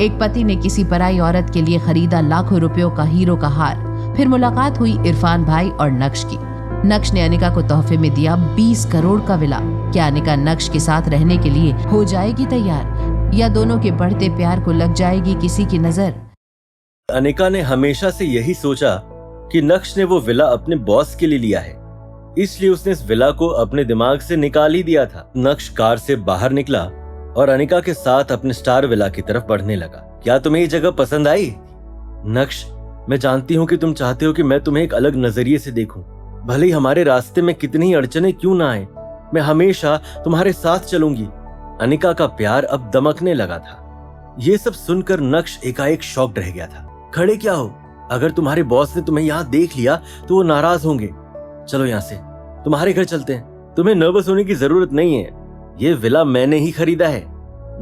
एक पति ने किसी पराई औरत के लिए खरीदा लाखों रुपयों का हीरो का हार। फिर मुलाकात हुई इरफान भाई और नक्श की। नक्श ने अनिका को तोहफे में दिया 20 करोड़ का विला। क्या अनिका नक्श के साथ रहने के लिए हो जाएगी तैयार, या दोनों के बढ़ते प्यार को लग जाएगी किसी की नजर? अनिका ने हमेशा से यही सोचा कि नक्श ने वो विला अपने बॉस के लिए लिया है, इसलिए उसने इस विला को अपने दिमाग से निकाल ही दिया था। नक्श कार से बाहर निकला और अनिका के साथ अपने स्टार विला की तरफ बढ़ने लगा। क्या तुम्हें ये जगह पसंद आई? नक्श, मैं जानती हूँ कि तुम चाहते हो कि मैं तुम्हें एक अलग नजरिए से देखूं। भले ही हमारे रास्ते में कितनी ही अड़चने क्यों ना आए, मैं हमेशा तुम्हारे साथ चलूंगी। अनिका का प्यार अब दमकने लगा था। ये सब सुनकर नक्श एकाएक शॉक्ड रह गया था। खड़े क्या हो? अगर तुम्हारे बॉस ने तुम्हें यहाँ देख लिया तो वो नाराज होंगे। चलो यहाँ से, तुम्हारे घर चलते हैं। तुम्हें नर्वस होने की जरूरत नहीं है, ये विला मैंने ही खरीदा है।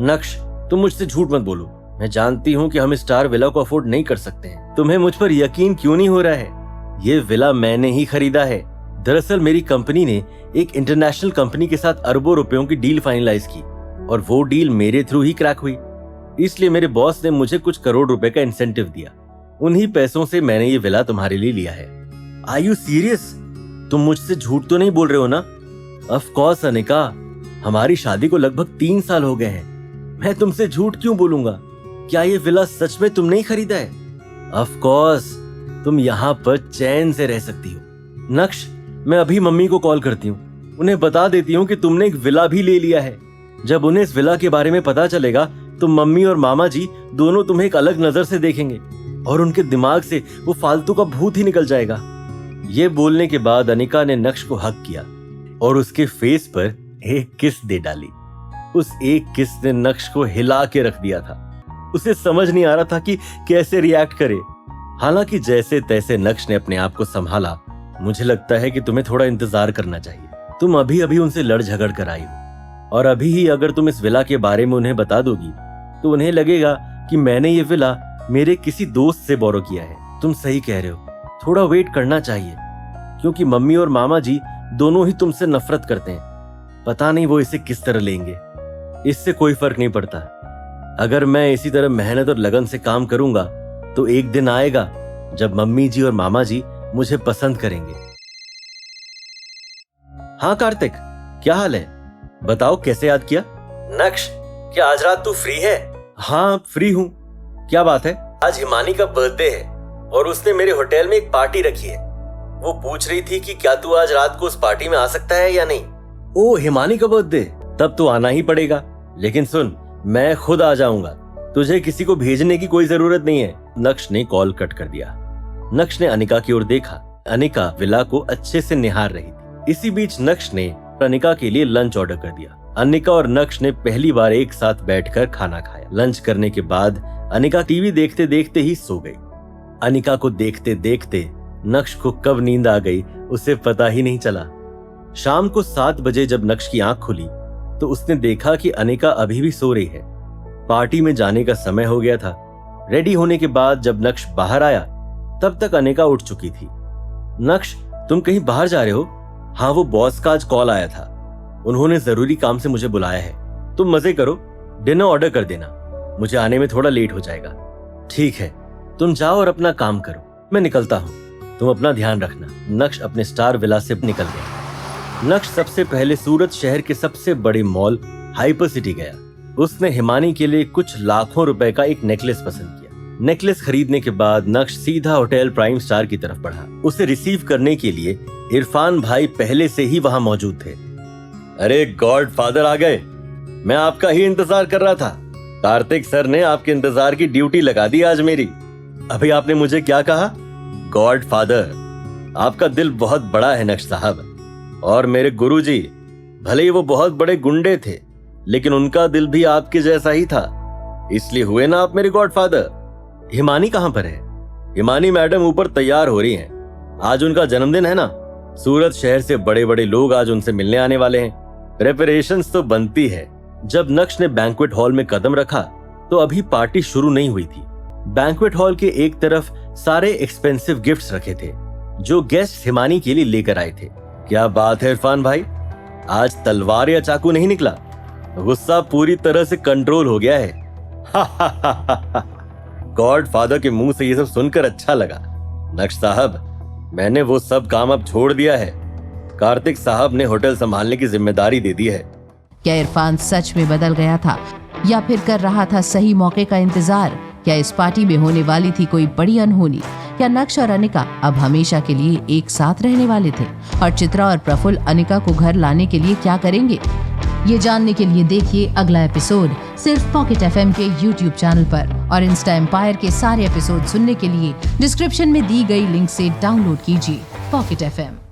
नक्श, तुम मुझसे झूठ मत बोलो। मैं जानती हूँ कि हम स्टार विला को अफोर्ड नहीं कर सकते हैं। तुम्हें मुझ पर यकीन क्यों नहीं हो रहा है? ये विला मैंने ही खरीदा है। दरअसल मेरी कंपनी ने एक इंटरनेशनल कंपनी के साथ अरबों रुपयों की डील फाइनलाइज की और वो डील मेरे थ्रू ही क्रैक हुई। इसलिए मेरे बॉस ने मुझे कुछ करोड़ रुपए का इंसेंटिव दिया। उन्हीं पैसों से मैंने ये विला तुम्हारे लिए लिया है। Are you serious? तुम मुझसे झूठ तो नहीं बोल रहे हो ना? ऑफ कोर्स अनिका, हमारी शादी को लगभग 3 साल हो गए हैं। मैं तुमसे झूठ क्यों बोलूंगा? क्या ये विला सच में तुमने ही खरीदा है? ऑफ कोर्स, तुम यहाँ पर चैन से रह सकती हो। नक्श, मैं अभी मम्मी को कॉल करती हूँ, उन्हें बता देती हूँ कि तुमने एक विला भी ले लिया है। जब उन्हें इस विला के बारे में पता चलेगा तो मम्मी और मामा जी दोनों तुम्हें एक अलग नजर से देखेंगे और उनके दिमाग से वो फालतू का भूत ही निकल जाएगा। ये बोलने के बाद अनिका ने नक्श को हक किया और उसके फेस पर एक किस दे डाली। उस एक किस ने नक्श को हिला के रख दिया था। उसे समझ नहीं आ रहा था कि कैसे रिएक्ट करे। हालांकि जैसे तैसे नक्श ने अपने आप को संभाला। मुझे लगता है कि तुम्हें थोड़ा इंतजार करना चाहिए। तुम अभी अभी उनसे लड़ झगड़ कर आई हो और अभी ही अगर तुम इस विला के बारे में उन्हें बता दोगी तो उन्हें लगेगा कि मैंने ये विला मेरे किसी दोस्त से बोरो किया है। तुम सही कह रहे हो, थोड़ा वेट करना चाहिए, क्योंकि मम्मी और मामा जी दोनों ही तुमसे नफरत करते हैं। पता नहीं वो इसे किस तरह लेंगे। इससे कोई फर्क नहीं पड़ता। अगर मैं इसी तरह मेहनत और लगन से काम करूंगा तो एक दिन आएगा जब मम्मी जी और मामा जी मुझे पसंद करेंगे। हाँ कार्तिक, क्या हाल है? बताओ, कैसे याद किया? नक्श, क्या आज रात तू फ्री है? हाँ फ्री हूँ। क्या बात है? आज हिमानी का बर्थडे है और उसने मेरे होटल में एक पार्टी रखी है। वो पूछ रही थी कि क्या तू आज रात को उस पार्टी में आ सकता है या नहीं। ओ, हिमानी का बर्थडे, तब तो आना ही पड़ेगा। लेकिन सुन, मैं खुद आ जाऊंगा, तुझे किसी को भेजने की कोई जरूरत नहीं है। नक्श ने कॉल कट कर दिया। नक्श ने अनिका की ओर देखा। अनिका विला को अच्छे से निहार रही थी। इसी बीच नक्श ने अनिका के लिए लंच ऑर्डर कर दिया। अनिका और नक्श ने पहली बार एक साथ बैठकर खाना खाया। लंच करने के बाद अनिका टीवी देखते देखते ही सो गई। अनिका को देखते देखते नक्श को कब नींद आ गई उसे पता ही नहीं चला। शाम को 7 बजे जब नक्श की आंख खुली तो उसने देखा कि अनिका अभी भी सो रही है। पार्टी में जाने का समय हो गया था। रेडी होने के बाद जब नक्श बाहर आया तब तक अनिका उठ चुकी थी। नक्श, तुम कहीं बाहर जा रहे हो? हाँ, वो बॉस का आज कॉल आया था, उन्होंने जरूरी काम से मुझे बुलाया है। तुम मजे करो, डिनर ऑर्डर कर देना, मुझे आने में थोड़ा लेट हो जाएगा। ठीक है, तुम जाओ और अपना काम करो, मैं निकलता हूँ, तुम अपना ध्यान रखना। नक्श अपने स्टार विला से निकल गया। नक्श सबसे पहले सूरत शहर के सबसे बड़े मॉल हाइपर सिटी गया। उसने हिमानी के लिए कुछ लाखों रुपए का एक नेकलेस पसंद किया। नेकलेस खरीदने के बाद नक्श सीधा होटल प्राइम स्टार की तरफ बढ़ा। उसे रिसीव करने के लिए इरफान भाई पहले से ही वहां मौजूद थे। अरे गॉड फादर आ गए, मैं आपका ही इंतजार कर रहा था। कार्तिक सर ने आपके इंतजार की ड्यूटी लगा दी आज मेरी। अभी आपने मुझे क्या कहा? गॉड फादर, आपका दिल बहुत बड़ा है नक्श साहब। और मेरे गुरुजी, भले ही वो बहुत बड़े गुंडे थे लेकिन उनका दिल भी आपके जैसा ही था, इसलिए हुए ना आप मेरे गॉड फादर। हिमानी कहाँ पर है? हिमानी मैडम ऊपर तैयार हो रही हैं, आज उनका जन्मदिन है ना। सूरत शहर से बड़े बड़े लोग आज उनसे मिलने आने वाले हैं, प्रेपरेशंस तो बनती है। जब नक्श ने बैंक्वेट हॉल में कदम रखा तो अभी पार्टी शुरू नहीं हुई थी। बैंक्वेट हॉल के एक तरफ सारे एक्सपेंसिव गिफ्ट्स रखे थे जो गेस्ट हिमानी के लिए लेकर आए थे। क्या बात है इरफान भाई, आज तलवार या चाकू नहीं निकला? गुस्सा पूरी तरह से कंट्रोल हो गया है। गॉड फादर के मुंह से ये सब सुनकर अच्छा लगा। नक्श साहब, मैंने वो सब काम अब छोड़ दिया है। कार्तिक साहब ने होटल संभालने की जिम्मेदारी दे दी है। क्या इरफान सच में बदल गया था या फिर कर रहा था सही मौके का इंतजार? क्या इस पार्टी में होने वाली थी कोई बड़ी अनहोनी? क्या नक्श और अनिका अब हमेशा के लिए एक साथ रहने वाले थे? और चित्रा और प्रफुल्ल अनिका को घर लाने के लिए क्या करेंगे? ये जानने के लिए देखिए अगला एपिसोड सिर्फ पॉकेट FM के YouTube चैनल पर, और इंस्टा एम्पायर के सारे एपिसोड सुनने के लिए डिस्क्रिप्शन में दी गई लिंक से डाउनलोड कीजिए पॉकेट FM।